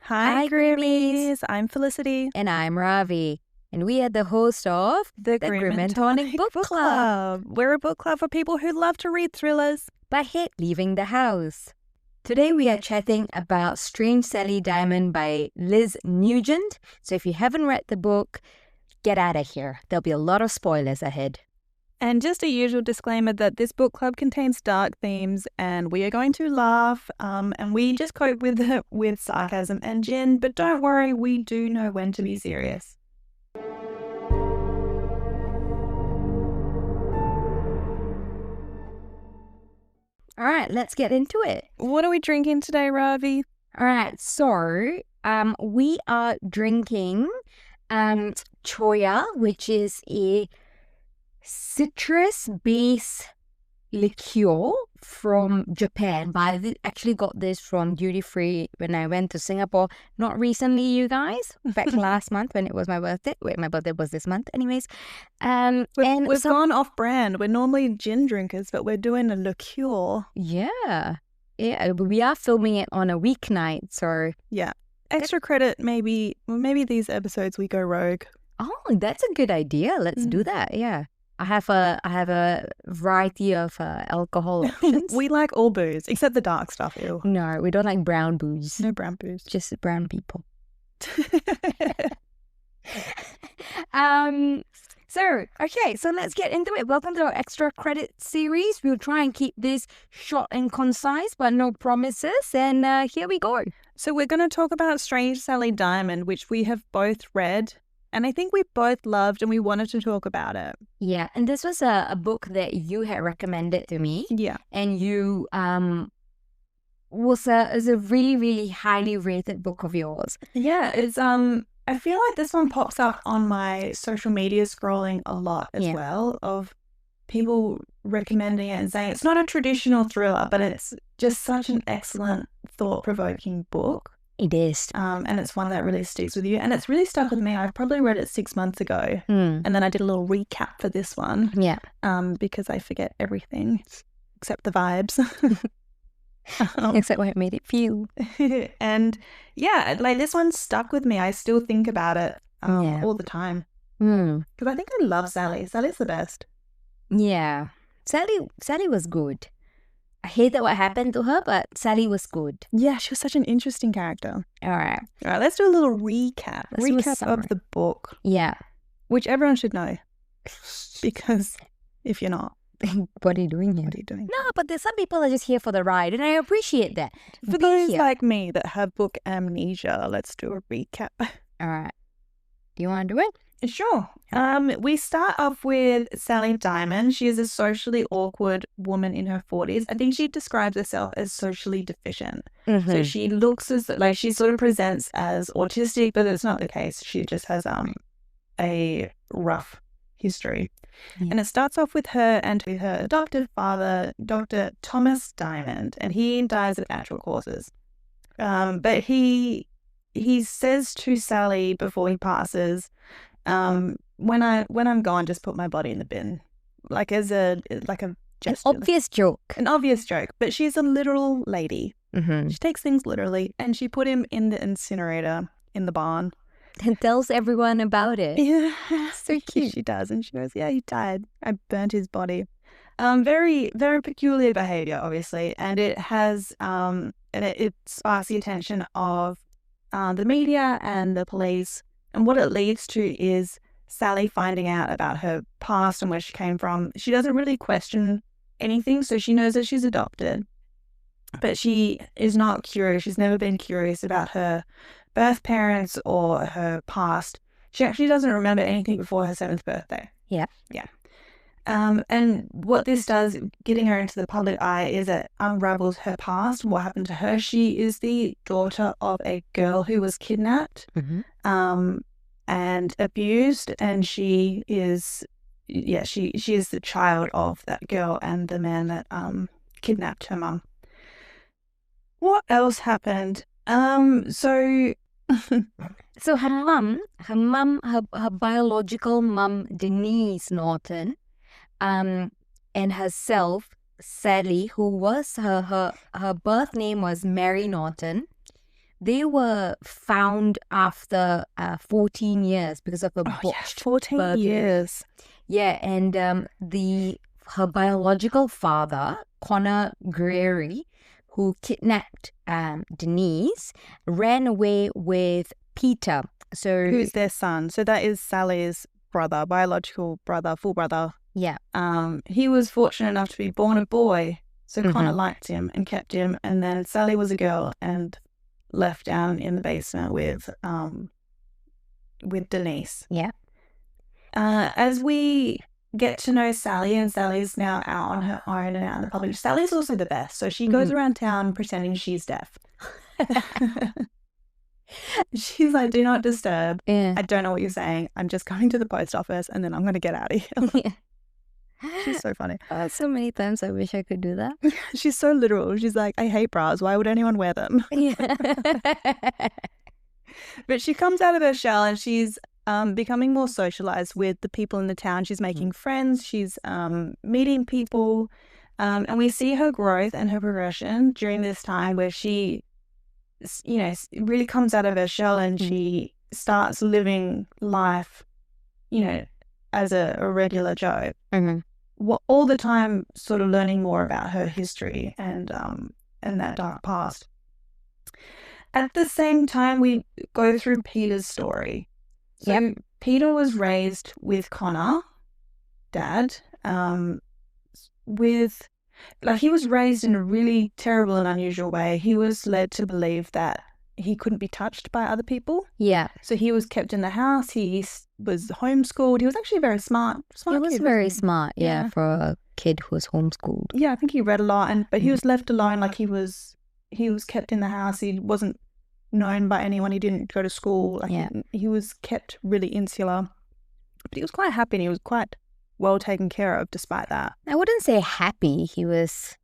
Hi, Grimmies. I'm Felicity. And I'm Ravi. And we are the host of The Grim and Tonic Book Club. We're a book club for people who love to read thrillers but hate leaving the house. Today we are chatting about Strange Sally Diamond by Liz Nugent. So if you haven't read the book, get out of here. There'll be a lot of spoilers ahead. And just a usual disclaimer that this book club contains dark themes and we are going to laugh and we just cope with it with sarcasm and gin, but don't worry, we do know when to be serious. All right, let's get into it. What are we drinking today, Ravi? All right, so we are drinking choya, which is a citrus-based liqueur from Japan. But I actually got this from duty free when I went to Singapore. Not recently, you guys. Back last month when it was my birthday. Wait, my birthday was this month, anyways. We've gone off brand. We're normally gin drinkers, but we're doing a liqueur. Yeah, we are filming it on a weeknight, so yeah. Extra credit, maybe these episodes we go rogue. Oh, that's a good idea. Let's do that. Yeah. I have a variety of alcohol options. We like all booze, except the dark stuff. Ew. No, we don't like brown booze. No brown booze. Just brown people. So let's get into it. Welcome to our extra credit series. We'll try and keep this short and concise, but no promises. And here we go. So we're going to talk about Strange Sally Diamond, which we have both read. And I think we both loved and we wanted to talk about it. Yeah, and this was a book that you had recommended to me. Yeah. And you was a really, really highly rated book of yours. Yeah, it's I feel like this one pops up on my social media scrolling a lot as well, of people recommending it and saying it's not a traditional thriller, but it's just such an excellent thought-provoking book. It is. And it's one that really sticks with you. And it's really stuck with me. I probably read it 6 months ago. And then I did a little recap for this one. Yeah. Because I forget everything except the vibes. Except what it made it feel. And yeah, like this one stuck with me. I still think about it all the time. Because I think I love Sally. Sally's the best. Yeah. Sally was good. I hated what happened to her, but Sally was good. Yeah, she was such an interesting character. All right, let's do a little recap. Recap of the book. Yeah. Which everyone should know. Because if you're not, what are you doing here? What are you doing? No, but there's some people are just here for the ride, and I appreciate that. For those like me that have book amnesia, let's do a recap. All right. Do you want to do it? Sure. We start off with Sally Diamond. She is a socially awkward woman in her 40s. I think she describes herself as socially deficient. So she looks as like she sort of presents as autistic, but it's not the case. She just has a rough history. Yeah. And it starts off with her and with her adopted father, Dr. Thomas Diamond, and he dies of natural causes. But he says to Sally before he passes, when I'm gone, just put my body in the bin, like as a gesture. An obvious joke. But she's a literal lady. She takes things literally, and she put him in the incinerator in the barn and tells everyone about it. Yeah, so cute. She does, and she goes, "Yeah, he died. I burnt his body." Very, very peculiar behavior, obviously, and it has and it sparks the attention of the media and the police. And what it leads to is Sally finding out about her past and where she came from. She doesn't really question anything, so she knows that she's adopted. But she is not curious. She's never been curious about her birth parents or her past. She actually doesn't remember anything before her 7th birthday. Yeah. Yeah. And what this does, getting her into the public eye, is it unravels her past, what happened to her. She is the daughter of a girl who was kidnapped and abused, and she is the child of that girl and the man that kidnapped her mum. What else happened? So her biological mum, Denise Norton, and herself, Sally, who was her birth name was Mary Norton, they were found after 14 years because of a botched 14 burglary. years. Yeah, and her biological father, Connor Greery, who kidnapped Denise, ran away with Peter. So who's their son? So that is Sally's brother, biological brother, full brother. Yeah. He was fortunate enough to be born a boy, so Connor liked him and kept him. And then Sally was a girl and left down in the basement with Denise. Yeah. As we get to know Sally, and Sally's now out on her own and out in the public. Sally's also the best. So she goes around town pretending she's deaf. She's like, do not disturb. Yeah. I don't know what you're saying. I'm just going to the post office and then I'm going to get out of here. Yeah. She's so funny. So many times I wish I could do that. She's so literal. She's like, I hate bras. Why would anyone wear them? Yeah. But she comes out of her shell and she's becoming more socialized with the people in the town. She's making friends. She's meeting people. And we see her growth and her progression during this time where she, you know, really comes out of her shell and she starts living life, you know, as a regular Joe. All the time sort of learning more about her history and that dark past. At the same time, we go through Peter's story. So Peter was raised with Connor, dad, he was raised in a really terrible and unusual way. He was led to believe that he couldn't be touched by other people. Yeah. So he was kept in the house. He was homeschooled. He was actually very smart. He was kid, very smart, yeah, for a kid who was homeschooled. Yeah, I think he read a lot, but he was left alone. Like he was kept in the house. He wasn't known by anyone. He didn't go to school. He was kept really insular. But he was quite happy and he was quite well taken care of despite that. I wouldn't say happy. He was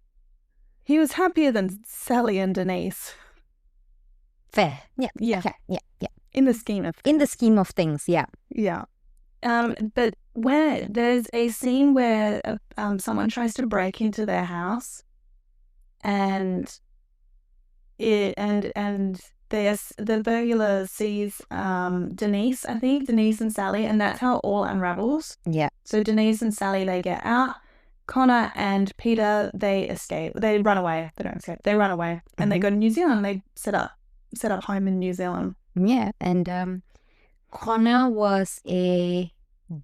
happier than Sally and Denise. Fair. Yeah. Yeah. Okay. Yeah. Yeah. In the scheme of things, yeah. Yeah. But where there's a scene where someone tries to break into their house and the burglar sees Denise and Sally, and that's how it all unravels. Yeah. So Denise and Sally, they get out. Connor and Peter, they escape. They run away. They don't escape. They run away and they go to New Zealand. They set up home in New Zealand. Yeah, and Connor was a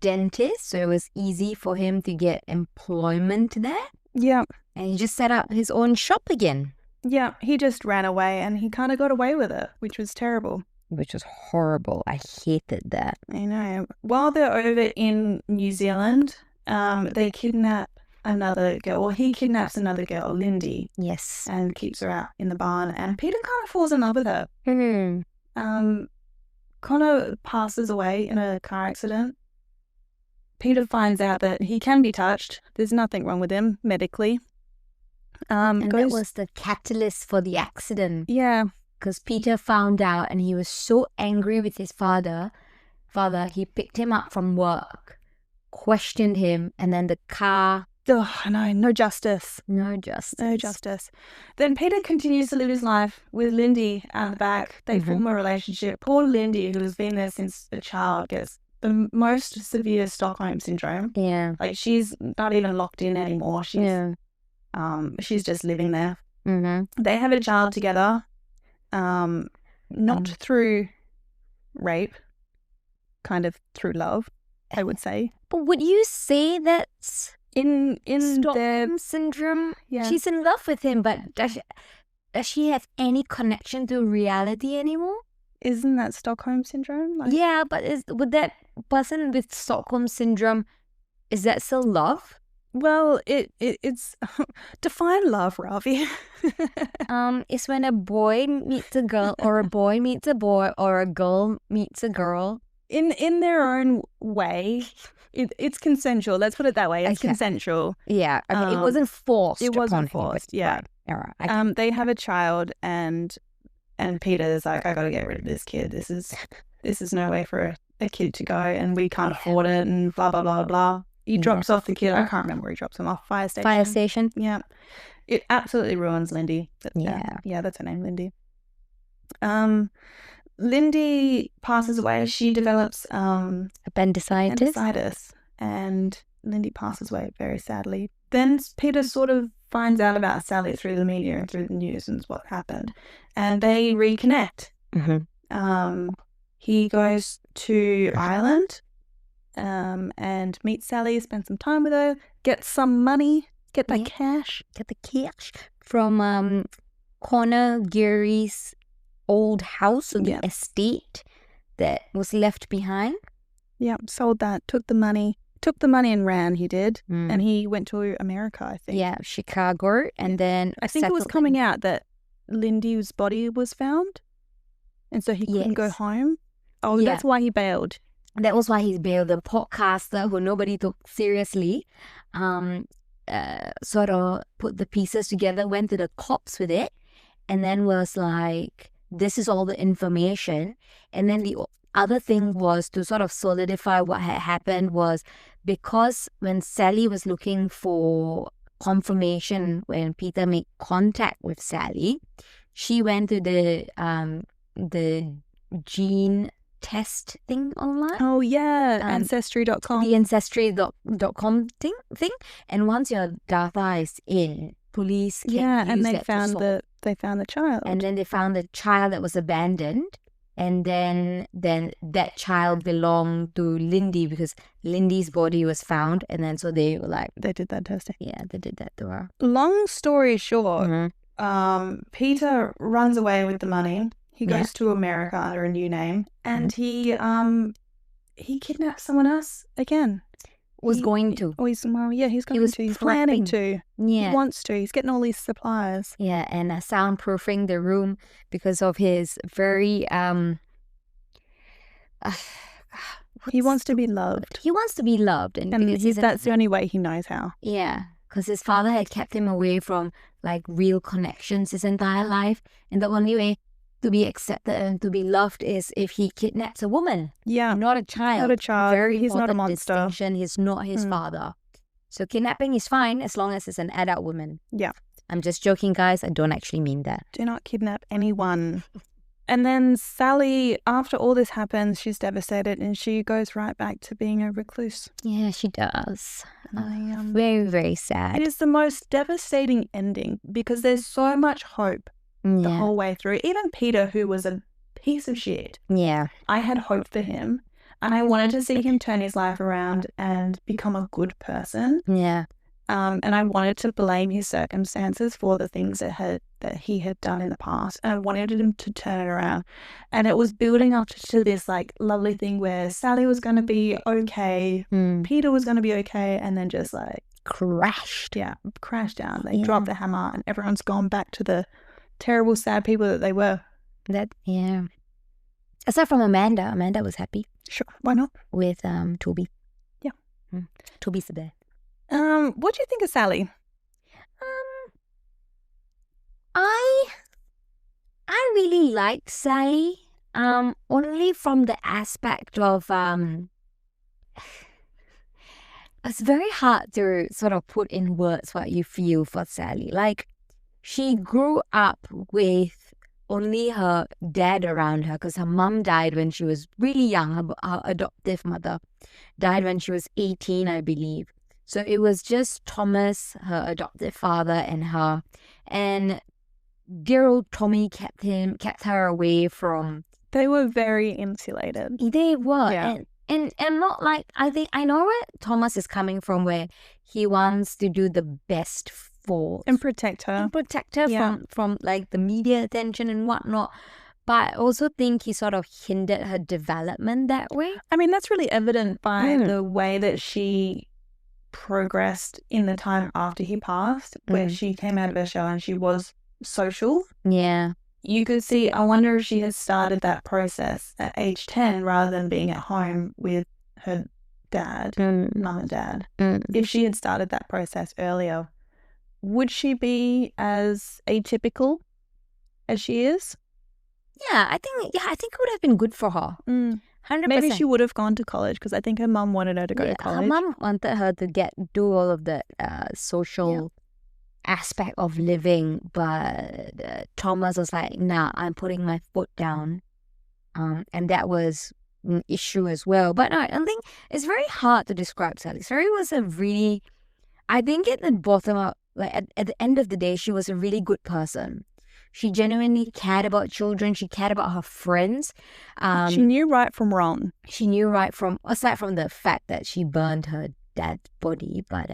dentist, so it was easy for him to get employment there. Yeah. And he just set up his own shop again. Yeah, he just ran away and he kind of got away with it, which was terrible. Which was horrible. I hated that. I know. While they're over in New Zealand, they kidnap another girl. Well, he kidnaps another girl, Lindy. Yes. And keeps her out in the barn. And Peter kind of falls in love with her. Connor passes away in a car accident. Peter finds out that he can be touched. There's nothing wrong with him medically. And that was the catalyst for the accident. Yeah. Because Peter found out and he was so angry with his father, he picked him up from work, questioned him, and then the car... I know, no justice. No justice. Then Peter continues to live his life with Lindy out the back. They form a relationship. Poor Lindy, who has been there since a child, gets the most severe Stockholm syndrome. Yeah. Like, she's not even locked in anymore. She's just living there. They have a child together, not through rape, kind of through love, I would say. But would you say that's in Stockholm syndrome? Yeah. She's in love with him, but does she have any connection to reality anymore? Isn't that Stockholm syndrome? Yeah, but would that person with Stockholm syndrome, is that still love? Well, it's define love, Ravi. It's when a boy meets a girl, or a boy meets a boy, or a girl meets a girl in their own way. It's consensual. Let's put it that way. It's consensual. Yeah. Okay. It wasn't forced. It wasn't forced. Yeah. All right. They have a child, and Peter's like, I got to get rid of this kid. This is no way for a kid to go, and we can't afford it, and blah blah blah blah. He drops off the kid. I can't remember where he drops him off. Fire station. Yeah. It absolutely ruins Lindy. Yeah. Yeah, that's her name, Lindy. Lindy passes away. She develops appendicitis, and Lindy passes away very sadly. Then Peter sort of finds out about Sally through the media and through the news and what happened, and they reconnect. He goes to Ireland and meets Sally, spends some time with her, gets some money, get the cash from Connor Geary's old house or the estate that was left behind. Yeah, sold that, took the money and ran. He did, and he went to America, I think. Yeah, Chicago, and then I think it was coming out that Lindy's body was found, and so he couldn't go home. Oh, that's why he bailed. That was why he bailed. The podcaster who nobody took seriously, sort of put the pieces together, went to the cops with it, and then was like, "This is all the information." And then the other thing was to sort of solidify what had happened was because when Sally was looking for confirmation when Peter made contact with Sally, she went to the gene test thing online. Oh yeah, ancestry.com. The ancestry.com thing. And once your data is in, police can use and they found the child. And then they found the child that was abandoned. And then that child belonged to Lindy because Lindy's body was found. And then so they were like... They did that testing. Yeah, they did that to her. Long story short, Peter runs away with the money. He goes to America under a new name. And he kidnaps someone else again. He's going to. He's planning to. Yeah. He wants to. He's getting all these supplies. Yeah, and soundproofing the room because of his very... he wants to be loved. He wants to be loved. And that's the only way he knows how. Yeah, because his father had kept him away from like real connections his entire life. And the only way to be accepted and to be loved is if he kidnaps a woman. Yeah. Not a child. Not a child. Very He's not a monster. Distinction. He's not his father. So kidnapping is fine as long as it's an adult woman. Yeah. I'm just joking, guys. I don't actually mean that. Do not kidnap anyone. And then Sally, after all this happens, she's devastated and she goes right back to being a recluse. Yeah, she does. Very, very sad. It is the most devastating ending because there's so much hope the whole way through. Even Peter, who was a piece of shit. Yeah. I had hope for him and I wanted to see him turn his life around and become a good person. Yeah. And I wanted to blame his circumstances for the things that he had done in the past. And I wanted him to turn it around. And it was building up to this like lovely thing where Sally was going to be okay, Peter was going to be okay, and then just like crashed. Yeah, crashed down. They dropped the hammer and everyone's gone back to the terrible, sad people that they were. Aside from Amanda. Amanda was happy. Sure, why not? With Toby. Yeah. Toby's the best. What do you think of Sally? I really liked Sally. Only from the aspect of it's very hard to sort of put in words what you feel for Sally. Like, she grew up with only her dad around her because her mum died when she was really young. Her adoptive mother died when she was 18, I believe. So it was just Thomas, her adoptive father, and her. And dear old Tommy kept her away from... They were very insulated. They were. Yeah. And not like... I know where Thomas is coming from, where he wants to do the best for... And protect her. From like the media attention and whatnot. But I also think he sort of hindered her development that way. I mean, that's really evident by the way that she progressed in the time after he passed, where she came out of her shell and she was social. Yeah. You could see, I wonder if she had started that process at age 10 rather than being at home with her dad, mum and dad. If she had started that process earlier, would she be as atypical as she is? Yeah, I think it would have been good for her. 100%. Maybe she would have gone to college because I think her mum wanted her to go to college. Her mum wanted her to do all of the social aspect of living, but Thomas was like, nah, I'm putting my foot down. And that was an issue as well. But no, I think it's very hard to describe Sally. Sally was a really, I think at the bottom of, like at the end of the day, she was a really good person. She genuinely cared about children. She cared about her friends. She knew right from wrong. She knew right from, aside from the fact that she burned her dad's body, but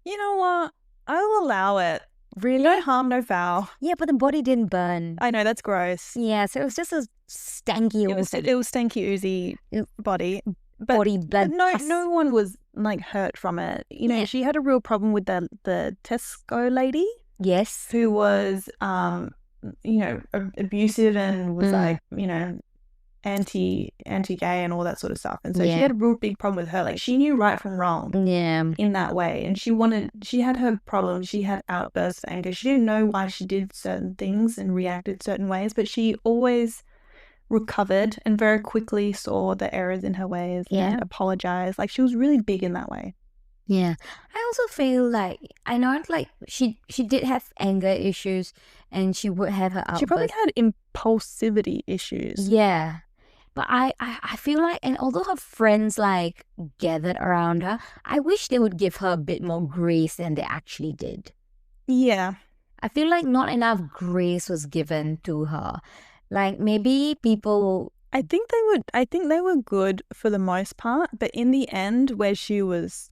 you know what? I'll allow it. Really? No harm, no foul. Yeah, but the body didn't burn. I know, that's gross. Yeah, so it was just a stanky. It was stanky, oozy body. But body, blood. No one was like hurt from it. You know, she had a real problem with the Tesco lady. Yes. Who was, you know, abusive and was like, you know, anti-gay and all that sort of stuff. And so she had a real big problem with her. Like, she knew right from wrong. Yeah. In that way. And she had her problems. She had outbursts of anger. She didn't know why she did certain things and reacted certain ways, but she always recovered and very quickly saw the errors in her ways and apologized. Like, she was really big in that way. Yeah. I also feel like, I know, like, she did have anger issues and she would have her outbursts. She probably had impulsivity issues. Yeah. But I feel like, and although her friends like gathered around her, I wish they would give her a bit more grace than they actually did. Yeah. I feel like not enough grace was given to her. Like, maybe people... I think they were good for the most part, but in the end, where she was...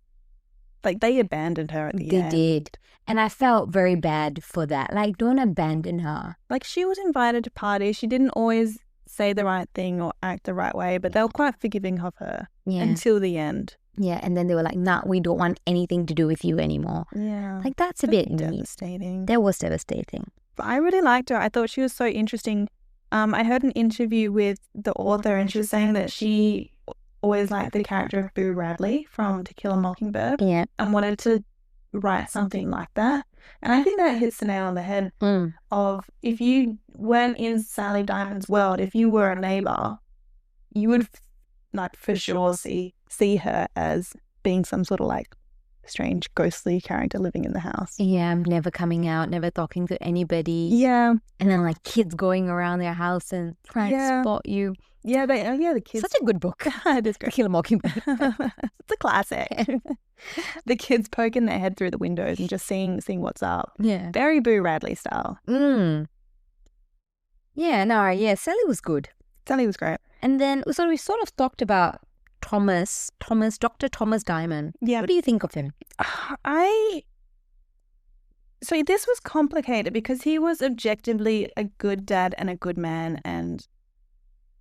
Like, they abandoned her at the end. They did. And I felt very bad for that. Like, don't abandon her. Like, she was invited to parties. She didn't always say the right thing or act the right way, but they were quite forgiving of her until the end. Yeah, and then they were like, nah, we don't want anything to do with you anymore. Yeah. Like, that's a bit devastating. That was devastating. But I really liked her. I thought she was so interesting. I heard an interview with the author and she was saying that she always liked the character of Boo Radley from To Kill a Mockingbird and wanted to write something like that. And I think that hits the nail on the head of, if you weren't in Sally Diamond's world, if you were a neighbor, you would like for sure see her as being some sort of like strange ghostly character living in the house. Yeah, never coming out, never talking to anybody. Yeah. And then like kids going around their house and trying to spot you. Yeah, the kids. Such a good book. It is great. To Kill a Mockingbird. It's a classic. The kids poking their head through the windows and just seeing what's up. Yeah. Very Boo Radley style. Yeah, no, yeah, Sally was good. Sally was great. And then, so we sort of talked about Dr. Thomas Diamond. Yeah. What do you think of him? So this was complicated because he was objectively a good dad and a good man and...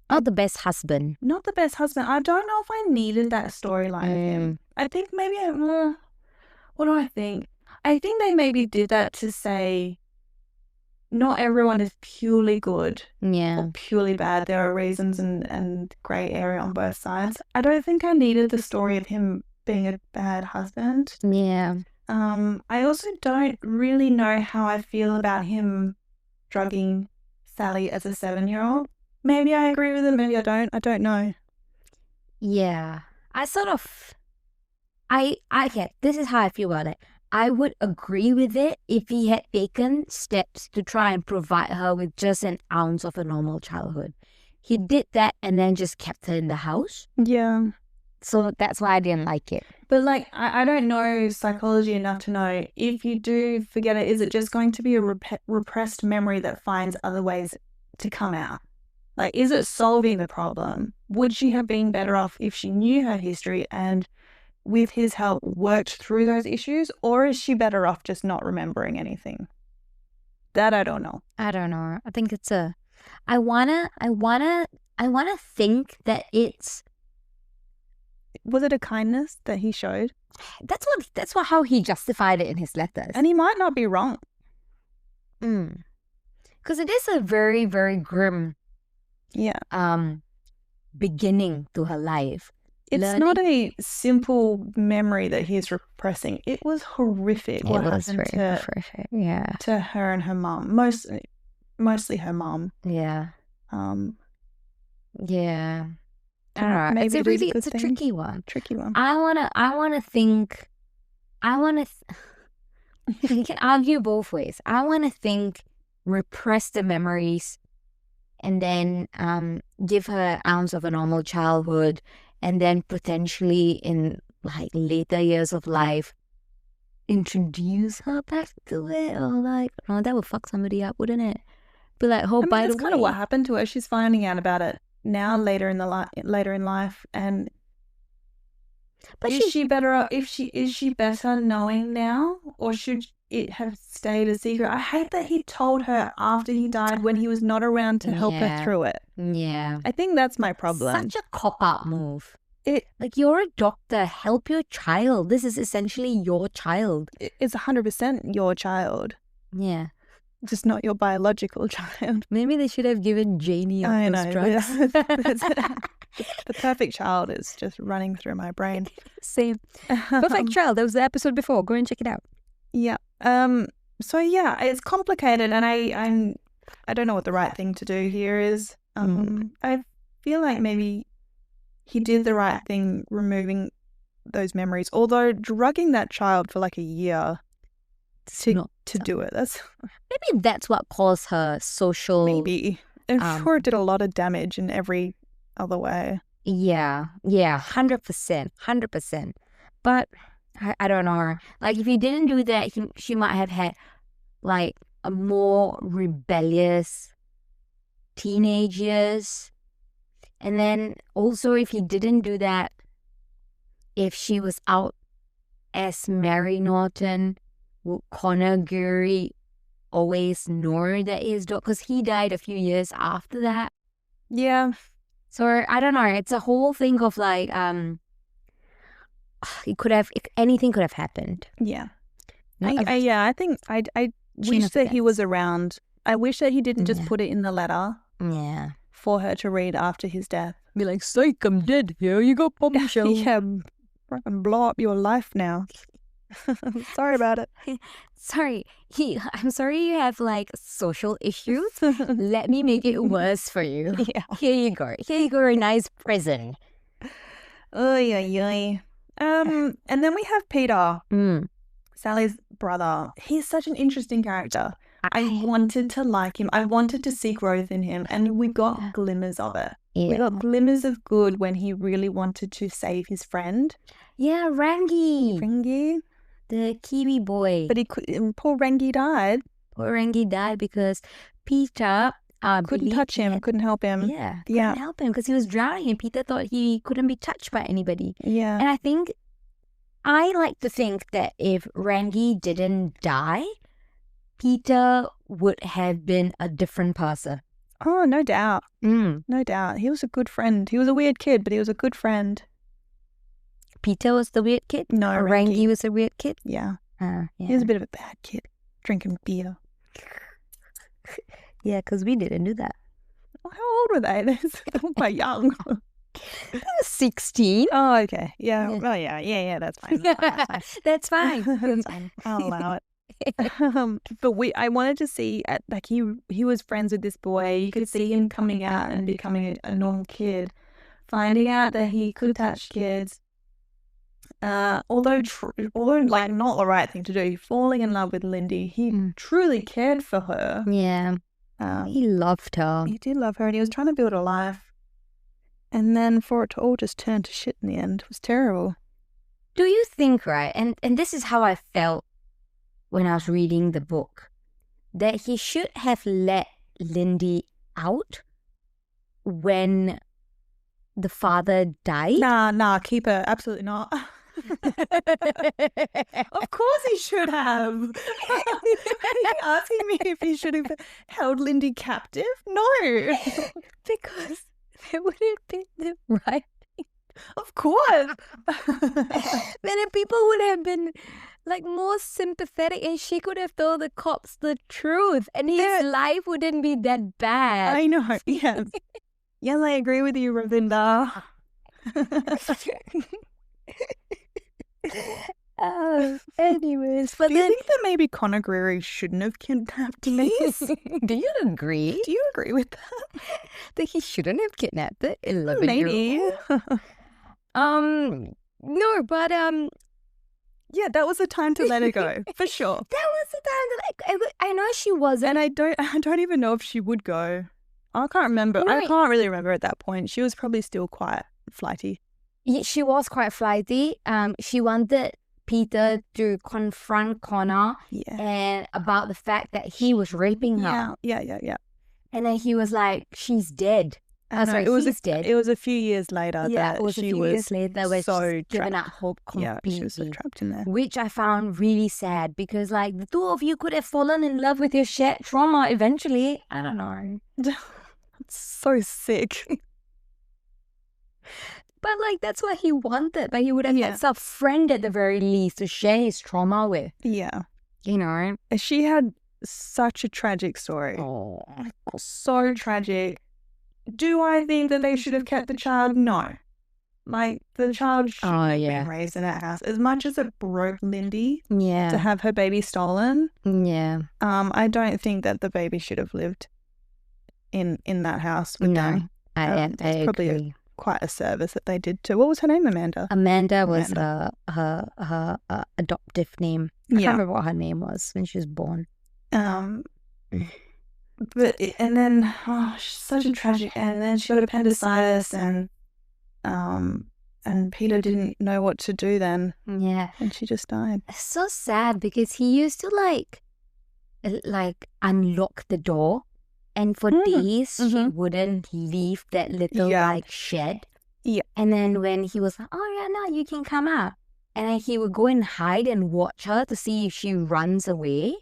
Not the best husband. Not the best husband. I don't know if I needed that storyline of him. I think maybe what do I think? I think they maybe did that to say not everyone is purely good or purely bad. There are reasons and grey area on both sides. I don't think I needed the story of him being a bad husband. Yeah. I also don't really know how I feel about him drugging Sally as a 7-year-old. Maybe I agree with him, maybe I don't. I don't know. Yeah. This is how I feel about it. I would agree with it if he had taken steps to try and provide her with just an ounce of a normal childhood. He did that and then just kept her in the house. Yeah. So that's why I didn't like it. But like, I don't know psychology enough to know if you do forget it, is it just going to be a repressed memory that finds other ways to come out? Like, is it solving the problem? Would she have been better off if she knew her history and with his help worked through those issues? Or is she better off just not remembering anything? That I don't know. I don't know. I think it's I wanna think that it's... Was it a kindness that he showed? That's how he justified it in his letters. And he might not be wrong. Because it is a very, very grim beginning to her life. It's not a simple memory that he's repressing. It was horrific. It was very horrific. Yeah. To her and her mum. Mostly her mum. Yeah. Yeah. I don't know. Maybe it's a tricky one. Tricky one. I wanna think. you can argue both ways. I want to think, repress the memories, and then give her an ounce of a normal childhood, and then potentially in like later years of life, introduce her back to it, or like, no, that would fuck somebody up, wouldn't it? Be like, oh, by the way, that's kind of what happened to her. She's finding out about it now, later in life, and but is she better? Is she better knowing now, or should it have stayed a secret? I hate that he told her after he died when he was not around to help her through it. Yeah, I think that's my problem. Such a cop-out move. Like, you're a doctor, help your child. This is essentially your child. It's 100% your child. Yeah. Just not your biological child. Maybe they should have given Janie all those drugs. The perfect child is just running through my brain. Same. Perfect Child. That was the episode before. Go and check it out. Yeah. So yeah, it's complicated, and I don't know what the right thing to do here is. I feel like maybe he did the right thing removing those memories, although drugging that child for like a year to do it. Maybe that's what caused her social. Maybe. I'm sure it did a lot of damage in every other way. Yeah, 100%. But I don't know. Like, if he didn't do that, she might have had like a more rebellious teenage years. And then also, if he didn't do that, if she was out as Mary Norton, would Connor Geary always know that his dog? Because he died a few years after that. Yeah. So I don't know. It's a whole thing of like, anything could have happened. Yeah. I think I wish that he was around. I wish that he didn't just put it in the letter. Yeah. For her to read after his death. Be like, psych, I'm dead. Here you go, bombshell. Yeah, fucking blow up your life now. Sorry about it. Sorry. I'm sorry you have like social issues. Let me make it worse for you. Yeah. Here you go. A nice present. Oy. And then we have Peter, Sally's brother. He's such an interesting character. I wanted to like him. I wanted to see growth in him, and we got glimmers of it. Yeah. We got glimmers of good when he really wanted to save his friend. Yeah, Rangi, the Kiwi boy. But poor Rangi died. Poor Rangi died because Peter couldn't touch him, couldn't help him. Yeah, couldn't help him because he was drowning, and Peter thought he couldn't be touched by anybody. Yeah, and I like to think that if Rangi didn't die, Peter would have been a different person. Oh, no doubt. No doubt. He was a good friend. He was a weird kid, but he was a good friend. Peter was the weird kid? No, Rangi was a weird kid? Yeah. Yeah. He was a bit of a bad kid, drinking beer. Yeah, because we didn't do that. Well, how old were they? They were quite young. They were 16. Oh, okay. Yeah. Well, yeah. That's fine. That's fine. That's fine. I'll allow it. But I wanted to see he was friends with this boy. You could see him coming out and becoming a normal kid, finding out that he could touch kids. Although like not the right thing to do, falling in love with Lindy. He truly cared for her. Yeah. He loved her. He did love her, and he was trying to build a life. And then for it to all just turn to shit in the end was terrible. Do you think, right? And this is how I felt when I was reading the book, that he should have let Lindy out when the father died? Nah, keep her. Absolutely not. Of course he should have. Are you asking me if he should have held Lindy captive? No. Because it would have been the right thing. Of course. Then people would have been like more sympathetic, and she could have told the cops the truth, and his life wouldn't be that bad. I know. Yes. Yes, I agree with you, Ravinda. Anyways, but do you think that maybe Connor Geary shouldn't have kidnapped Liz? Do you agree? Do you agree with that? That he shouldn't have kidnapped the 11-year-old? Maybe. No, but Yeah, that was the time to let her go, for sure. That was the time that I know she wasn't. And I don't even know if she would go. I can't remember. No, I can't really remember at that point. She was probably still quite flighty. She was quite flighty. She wanted Peter to confront Connor and about the fact that he was raping her. Yeah. And then he was like, she's dead. Sorry, he's dead. It was a few years later that it was she a few was years later where she's given up hope completely. Yeah, she was so trapped in there. Which I found really sad because, like, the two of you could have fallen in love with your shared trauma eventually. I don't know. It's so sick. But, like, that's what he wanted. But he would have had some friend at the very least to share his trauma with. Yeah. You know? She had such a tragic story. Oh. So tragic. Do I think that they should have kept the child? No. Like, the child should have been raised in that house. As much as it broke Lindy to have her baby stolen, I don't think that the baby should have lived in that house with them. I probably agree. Quite a service that they did to. What was her name? Amanda. Amanda was her adoptive name. I can't remember what her name was when she was born. But and then such a tragic. And then she got appendicitis, and Peter didn't know what to do then. Yeah, and she just died. It's so sad because he used to like unlock the door, and for days she wouldn't leave that little like shed. Yeah, and then when he was like, "Oh yeah, no, you can come out," and then he would go and hide and watch her to see if she runs away.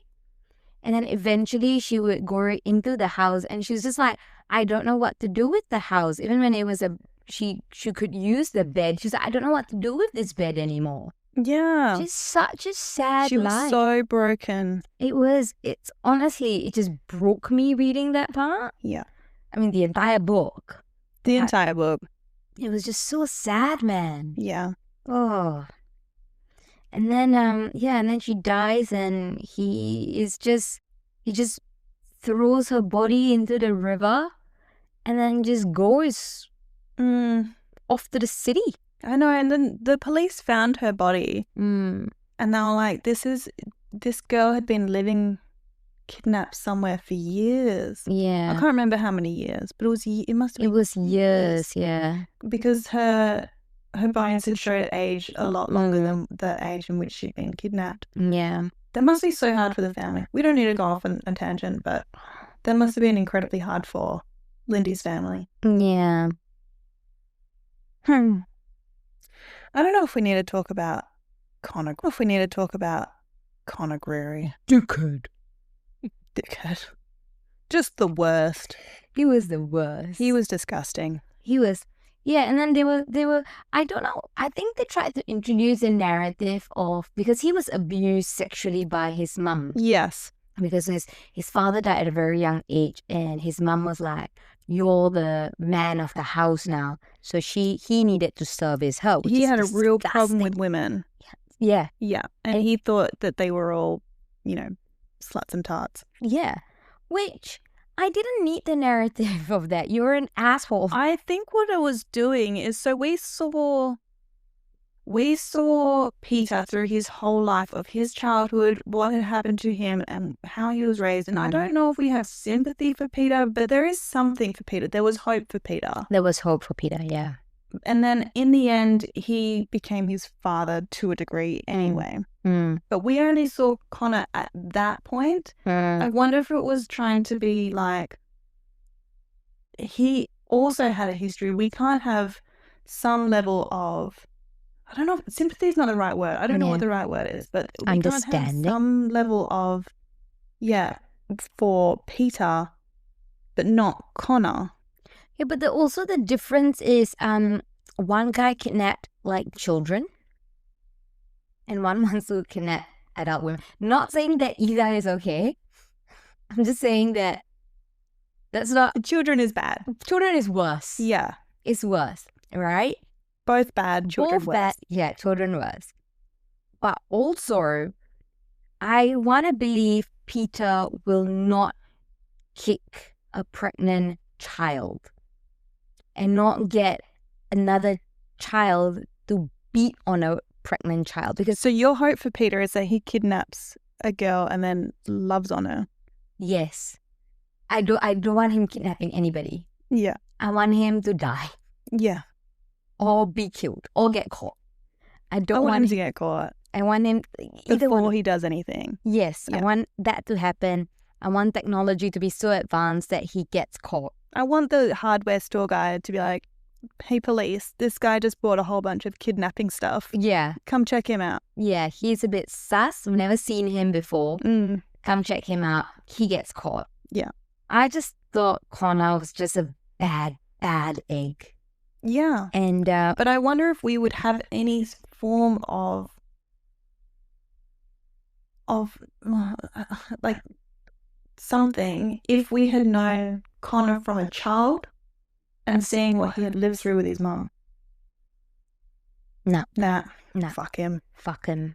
And then eventually she would go into the house and she was just like, I don't know what to do with the house. Even when it was she could use the bed. She's like, I don't know what to do with this bed anymore. Yeah. She's such a sad She was so broken. It's honestly, it just broke me reading that part. Yeah. I mean, the entire book. It was just so sad, man. Yeah. Oh. And then, and then she dies, and he just throws her body into the river, and then just goes off to the city. I know, and then the police found her body, and they were like, "This girl had been living kidnapped somewhere for years." Yeah, I can't remember how many years, but it must have been. It was years, yeah, because her bones had showed age a lot longer than the age in which she'd been kidnapped. Yeah. That must be so hard for the family. We don't need to go off on a tangent, but that must have been incredibly hard for Lindy's family. Yeah. I don't know if we need to talk about Connor. Connor Greery. Dickhead. Just the worst. He was the worst. He was disgusting. He was. Yeah, and then they were, I don't know, I think they tried to introduce a narrative of, because he was abused sexually by his mum. Yes. Because his father died at a very young age, and his mum was like, you're the man of the house now. So he needed to service her. He had a real problem with women. Yeah. Yeah. And he thought that they were all, sluts and tarts. Yeah. Which... I didn't need the narrative of that. You're an asshole. I think what it was doing is, so we saw Peter through his whole life of his childhood, what had happened to him and how he was raised. And I don't know if we have sympathy for Peter, but there is something for Peter. There was hope for Peter. There was hope for Peter, yeah. And then in the end, he became his father to a degree anyway. But we only saw Connor at that point. I wonder if it was trying to be like, he also had a history. We can't have some level of, I don't know, sympathy is not the right word. I don't know what the right word is, but we can't have some level of, for Peter, but not Connor. Yeah, but also the difference is one guy kidnapped like children and one wants to kidnap adult women. Not saying that either is okay. I'm just saying that that's not... Children is bad. Children is worse. Yeah. It's worse, right? Both bad, children Both worse. Bad, yeah, children worse. But also, I want to believe Peter will not kick a pregnant child and not get another child to beat on a pregnant child. Because So your hope for Peter is that he kidnaps a girl and then loves on her. yes, I don't want him kidnapping anybody. Yeah. I want him to die Yeah. or be killed or get caught. I don't I want him want to get caught I want him either before one. he does anything. Yes, I Yeah. want that to happen. I want technology to be so advanced that he gets caught. I want the hardware store guy to be like, hey, police, this guy just bought a whole bunch of kidnapping stuff. Yeah, Come check him out. yeah, he's a bit sus. We've never seen him before. Come check him out. He gets caught. Yeah. I just thought Connor was just a bad egg. Yeah. And But I wonder if we would have any form of like something if we had known Connor from a child and seeing what he had lived through with his mum. No. Nah. No. Fuck him. fuck him.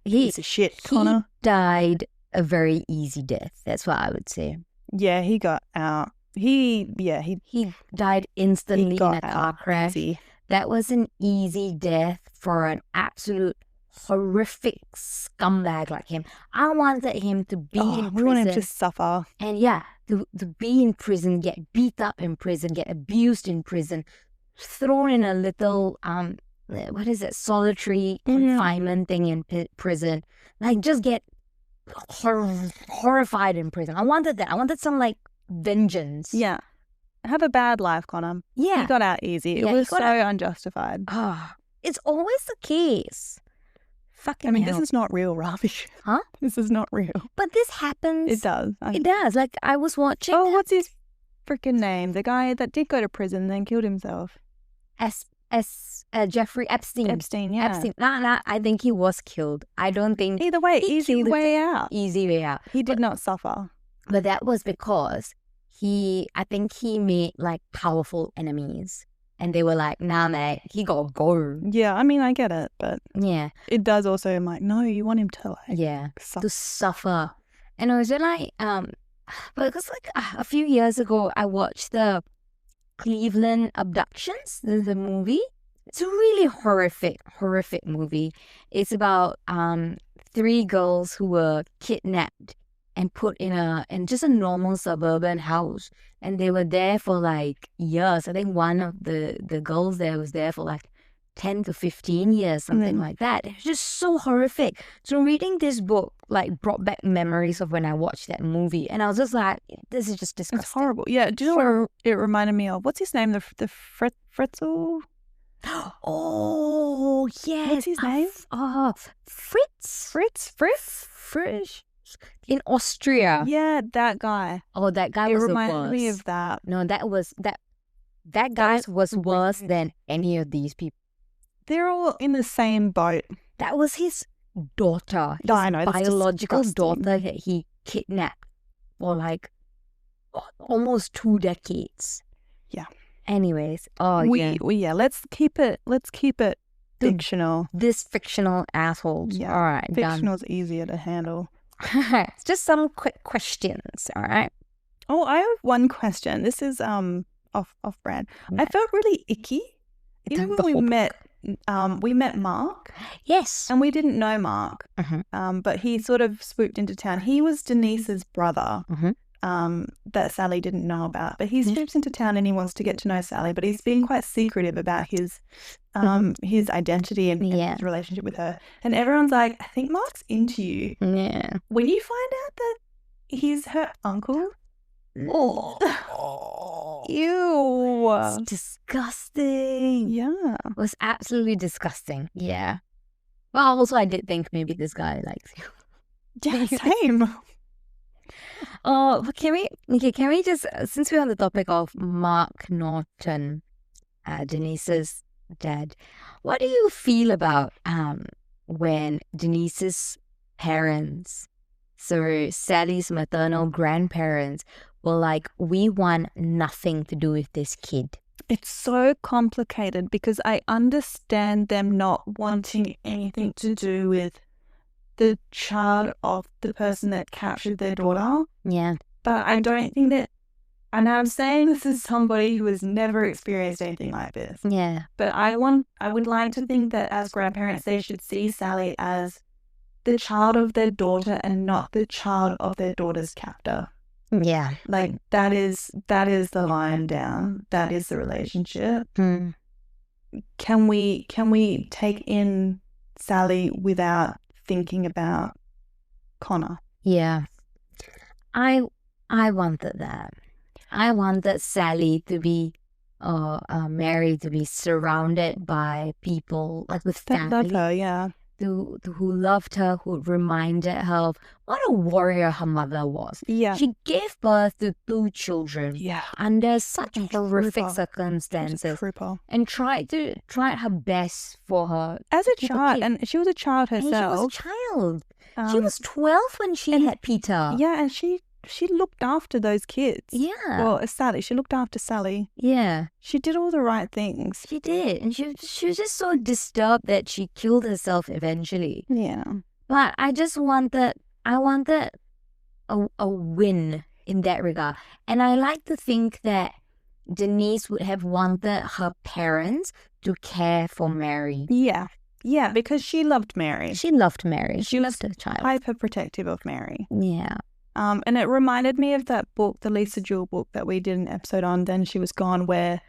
Piece of shit, Connor. He died a very easy death. That's what I would say. Yeah, he got out. He died instantly in got a car out crash. easy. That was an easy death for an absolute horrific scumbag like him. I wanted him to be in prison. We want him to suffer. And yeah, to be in prison, get beat up in prison, get abused in prison, thrown in a little what is it, solitary confinement thing in prison. Like, just get horrified in prison. I wanted that. I wanted some like vengeance. Yeah. Have a bad life, Connor. Yeah. He got out easy. It was so unjustified. It's always the case. Fucking this is not real, Ravi. Huh? This is not real. But this happens. It does. It does. Like, I was watching. Oh, what's his freaking name? The guy that did go to prison and then killed himself. Jeffrey Epstein. Epstein, yeah. Epstein. Nah, I think he was killed. I don't think. Either way, easy way out. Easy way out. He did not suffer. But that was because I think he made like powerful enemies. And they were like, nah, mate, he gotta go. Yeah, I mean, I get it, but yeah, it does also, I'm like, no, you want him to to suffer. And I was just like, because like a few years ago, I watched the Cleveland Abductions, the movie. It's a really horrific movie. It's about 3 girls who were kidnapped and put in just a normal suburban house, and they were there for like years. I think one of the girls there was there for like 10 to 15 years, something like that. It was just so horrific. So reading this book like brought back memories of when I watched that movie, and I was just like, this is just disgusting. It's horrible. Yeah. Do you know what it reminded me of? What's his name? The Fritzel. Oh yes. What's his name? Fritz. In Austria. Yeah, that guy. Oh, that guy was the worst. It reminded me of that. No, that guy was worse than any of these people. They're all in the same boat. That was his daughter. His I know, biological daughter that he kidnapped for like almost 2 decades. Yeah. Anyways, let's keep it fictional. This fictional assholes. Yeah. All right, fictional's easier to handle. Just some quick questions, all right? Oh, I have one question. This is off brand. I felt really icky. You know when we met Mark? Yes. And we didn't know Mark. But he sort of swooped into town. He was Denise's brother. That Sally didn't know about. But he swoops into town and he wants to get to know Sally, but he's being quite secretive about his identity and his relationship with her. And everyone's like, I think Mark's into you. Yeah. When you find out that he's her uncle, ew. It's disgusting. Yeah. It was absolutely disgusting. Yeah. Well, also I did think maybe this guy likes you. Yeah, same. But can we just, since we're on the topic of Mark Norton, Denise's dad, what do you feel about when Denise's parents, so Sally's maternal grandparents, were like, we want nothing to do with this kid? It's so complicated because I understand them not wanting anything to do with the child of the person that captured their daughter. Yeah. But I don't think that and I'm saying this as somebody who has never experienced anything like this. Yeah. But I would like to think that as grandparents, they should see Sally as the child of their daughter and not the child of their daughter's captor. Yeah. Like that is the line down. That is the relationship. Can we take in Sally without thinking about Connor? Yeah. I wanted that. I wanted Sally to be Mary to be surrounded by people like with That family. love her, yeah. Who loved her, who reminded her of what a warrior her mother was. Yeah. She gave birth to 2 children under such horrific circumstances and tried her best for her. As a child, and she was a child herself. She was a child. She was 12 when she had Peter. Yeah, and she looked after those kids. Yeah. Well, Sally, she looked after Sally. Yeah. She did all the right things. She did. And she was just so disturbed that she killed herself eventually. Yeah. But I wanted a win in that regard. And I like to think that Denise would have wanted her parents to care for Mary. Yeah. Yeah, because she loved Mary. She loved Mary. She loved her child. Hyper protective of Mary. Yeah. And it reminded me of that book, the Lisa Jewell book that we did an episode on, Then She Was Gone, where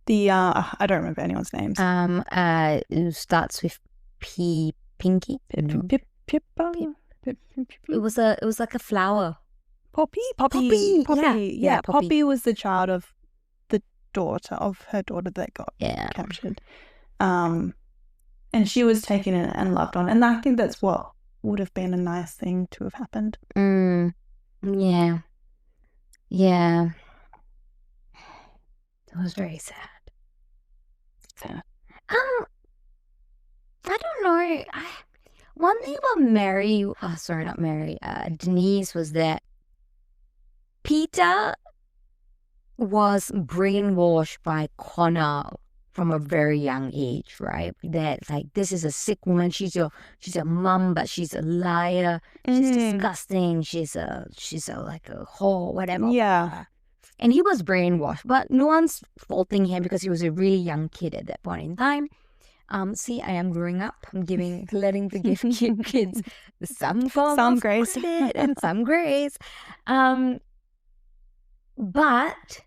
the I don't remember anyone's names. It starts with Pinky. Pippa. It was like a flower. Poppy. Yeah, Poppy was the child of the daughter of her daughter that got captured. And she was taken in and loved on, and I think that's what would have been a nice thing to have happened. Yeah. It was very sad. I don't know. One thing about Denise was that Peter was brainwashed by Connor from a very young age, right? That like this is a sick woman. She's your mom, but she's a liar. She's disgusting. She's a like a whore, whatever. Yeah. And he was brainwashed, but no one's faulting him because he was a really young kid at that point in time. See, I am growing up. I'm letting to give kids some form of grace credit and some grace. But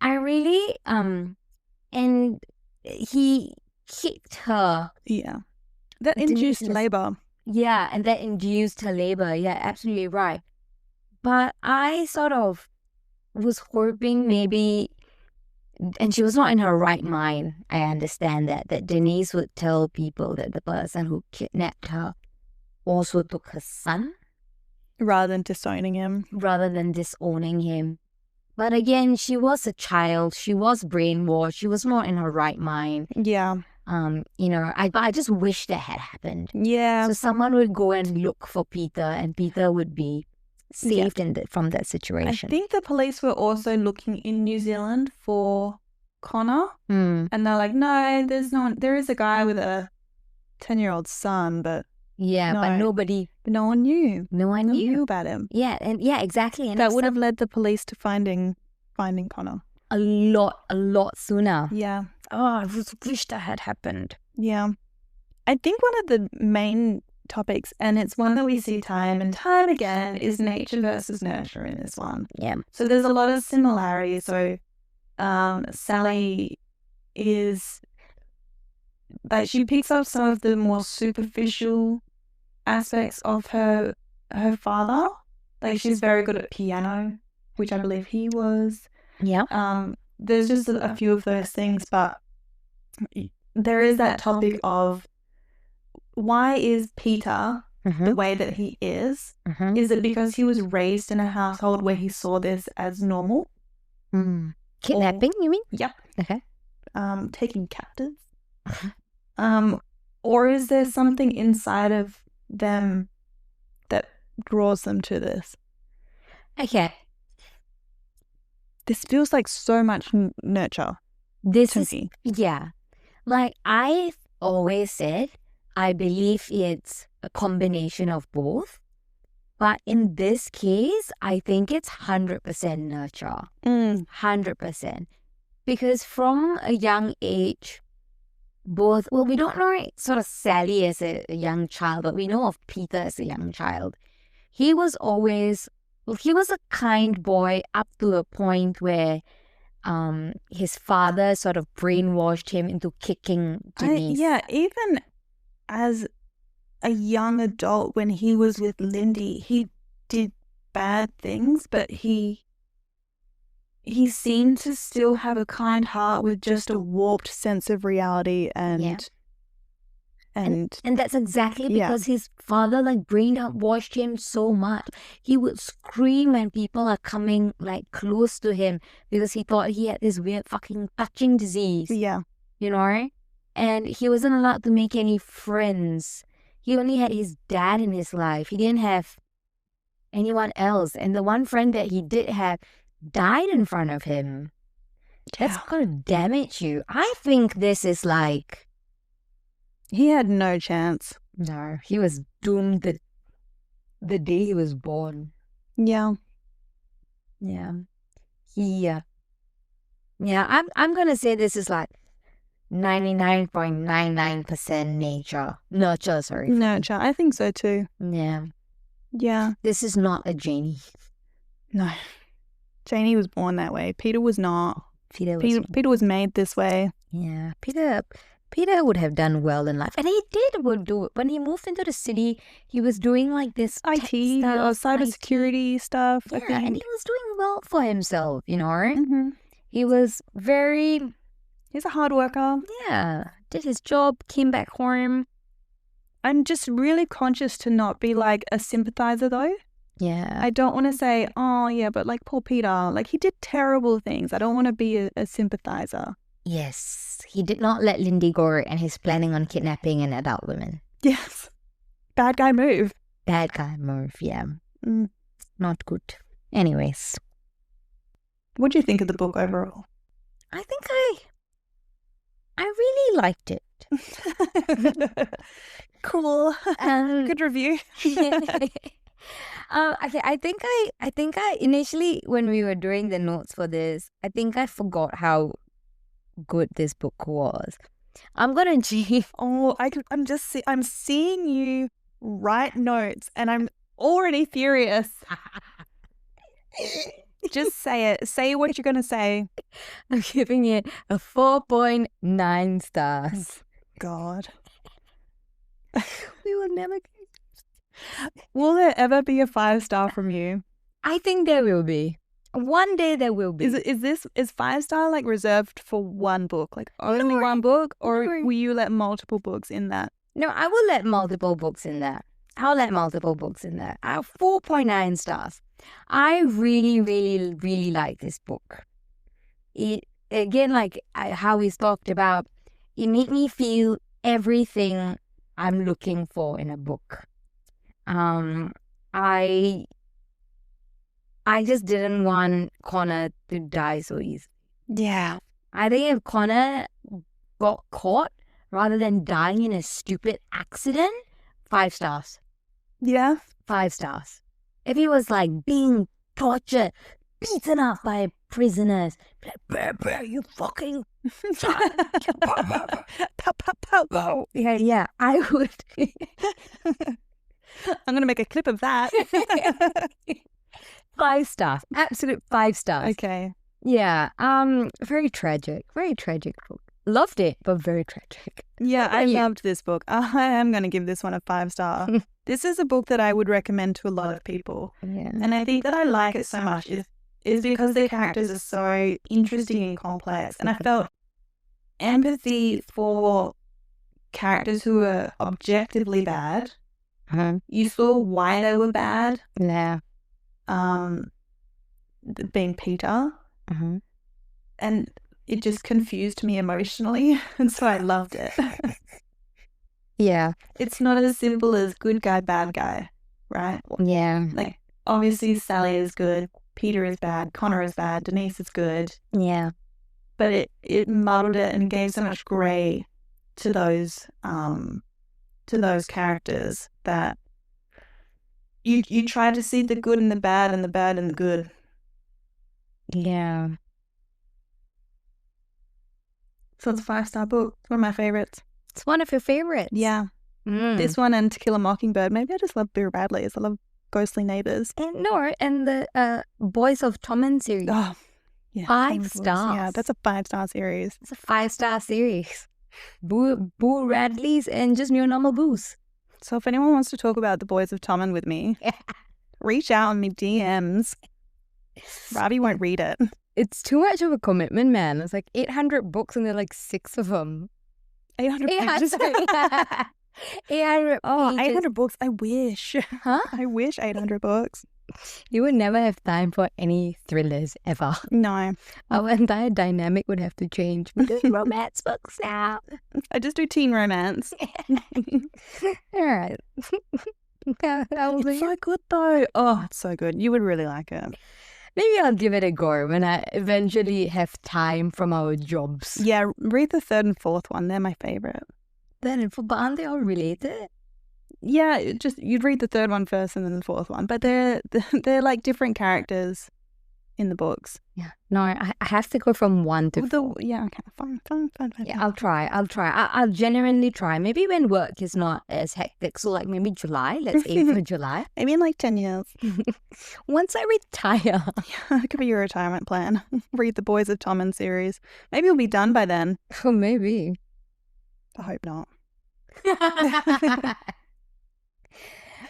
I really and he kicked her. Yeah. That induced labor. Yeah, and that induced her labor. Yeah, absolutely right. But I sort of was hoping maybe, and she was not in her right mind, I understand that Denise would tell people that the person who kidnapped her also took her son. Rather than disowning him. But again, she was a child. She was brainwashed. She was not in her right mind. Yeah. I just wish that had happened. Yeah. So someone would go and look for Peter, and Peter would be saved from that situation. I think the police were also looking in New Zealand for Connor, and they're like, no, there's no one. There is a guy with a 10-year-old son, but no one knew. No one knew about him. Yeah, exactly. And that would have led the police to finding Connor a lot sooner. Yeah. Oh, I wish that had happened. Yeah. I think one of the main topics, and it's one that we see time and time again, is nature versus nurture in this one. Yeah. So there's a lot of similarities. So Sally is like, she picks up some of the more superficial aspects of her father. Like, she's very good at piano, which I believe he was. Yeah. There's just a few of those things, but there is that topic of why is Peter the way that he is? Is it because he was raised in a household where he saw this as normal? Kidnapping, you mean? Yep. Okay. Taking captives. Or is there something inside of them that draws them to this? Okay. This feels like so much nurture. Yeah. Like I've always said, I believe it's a combination of both. But in this case, I think it's 100% nurture. 100%. Because from a young age, we don't know sort of Sally as a young child, but we know of Peter as a young child. He was a kind boy up to a point where his father sort of brainwashed him into kicking Denise. Even as a young adult, when he was with Lindy, he did bad things, but he seemed to still have a kind heart with just a warped sense of reality and that's exactly because his father brainwashed him so much. He would scream when people are coming close to him because he thought he had this weird fucking touching disease. Yeah. You know? And he wasn't allowed to make any friends. He only had his dad in his life. He didn't have anyone else. And the one friend that he did have died in front of him. That's gonna damage you. I think this is he had no chance. No, he was doomed the day he was born. Yeah. Yeah. I'm gonna say this is 99.99% nurture. Sorry. Nurture. I think so too. Yeah. Yeah. This is not a Janie. No. Janie was born that way. Peter was not. Peter was made this way. Yeah. Peter would have done well in life. And he would do it. When he moved into the city, he was doing this IT or cybersecurity stuff. Yeah, and he was doing well for himself, you know? Mm-hmm. He was he's a hard worker. Yeah. Did his job, came back home. I'm just really conscious to not be a sympathizer though. Yeah. I don't want to say, oh yeah, but poor Peter, he did terrible things. I don't want to be a sympathizer. Yes. He did not let Lindy go and he's planning on kidnapping an adult woman. Yes. Bad guy move. Bad guy move, yeah. Not good. Anyways. What do you think of the book overall? I think I really liked it. Cool. Good review. Okay, I think I initially, when we were doing the notes for this, I think I forgot how good this book was. I'm gonna I'm seeing you write notes and I'm already furious. Just say it. Say what you're gonna say. I'm giving it a 4.9 stars. God. We will never. Will there ever be a 5-star from you? I think there will be. One day there will be. Is 5-star reserved for one book? Only one book? Or will you let multiple books in that? No, I will let multiple books in there. I'll let multiple books in there. 4.9 stars. I really, really, really like this book. It, again, how we talked about, it made me feel everything I'm looking for in a book. I just didn't want Connor to die so easily. Yeah. I think if Connor got caught rather than dying in a stupid accident, 5 stars. Yeah. 5 stars. If he was being tortured, beaten up by prisoners, you fucking yeah, I would. I'm gonna make a clip of that. 5 stars, absolute 5 stars. Okay. Yeah. Very tragic book. Loved it, but very tragic. Yeah, I loved this book. I am going to give this one a 5-star. This is a book that I would recommend to a lot of people. Yeah. And I think that I like it so much is because the characters are so interesting and complex. And I felt empathy for characters who were objectively bad. You saw why they were bad. Yeah. Being Peter. And it just confused me emotionally, and so I loved it. Yeah. It's not as simple as good guy, bad guy, right? Yeah. Obviously Sally is good, Peter is bad, Connor is bad, Denise is good. Yeah. But it muddled it and gave so much grey to those characters that you try to see the good in the bad and the bad in the good. Yeah. So it's a 5-star book. It's one of my favorites. It's one of your favorites. Yeah. This one and To Kill a Mockingbird. Maybe I just love Vera Bradley's. I love Ghostly Neighbors. And the Boys of Tommen series. Oh, yeah. 5 stars. Yeah, that's a 5-star series. It's a 5-star series. Boo Radleys and just your normal boos. So if anyone wants to talk about the Boys of Tommen with me, reach out on me DMs. Ravi won't read it. It's too much of a commitment, man. It's like 800 books and there are like 6 of them. 800 pages. 800 Oh, pages. 800 books. I wish. Huh? I wish 800 books. You would never have time for any thrillers ever. No. Our entire dynamic would have to change. We do romance books now. I just do teen romance. All right. It's so good though. Oh, it's so good. You would really like it. Maybe I'll give it a go when I eventually have time from our jobs. Yeah, read the 3rd and 4th one. They're my favorite. But aren't they all related? Yeah, just you'd read the 3rd one first and then the 4th one. But they're like different characters in the books. Yeah. No, I have to go from 1 to 4. Yeah, okay. Fine. Yeah, I'll try. I'll genuinely try. Maybe when work is not as hectic. So like maybe July. Let's aim for July. Maybe in like 10 years. Once I retire. Yeah, that could be your retirement plan. Read the Boys of Tommen series. Maybe you'll be done by then. Oh, maybe. I hope not.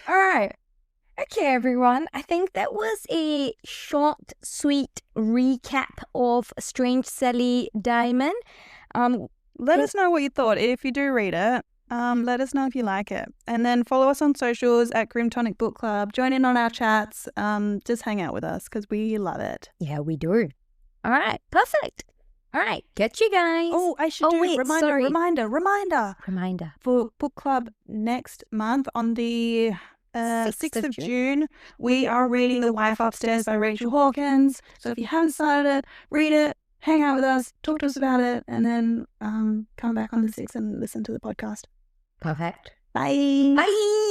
All right. Okay, everyone. I think that was a short, sweet recap of Strange Sally Diamond. Let us know what you thought. If you do read it, let us know if you like it. And then follow us on socials at Grim Tonic Book Club. Join in on our chats. Just hang out with us because we love it. Yeah, we do. All right. Perfect. All right. Catch you guys. Oh, I should do reminder for book club next month on the 6th of June. We are reading The Wife Upstairs by Rachel Hawkins. So if you haven't started it, read it, hang out with us, talk to us about it, and then come back on the 6th and listen to the podcast. Perfect. Bye. Bye.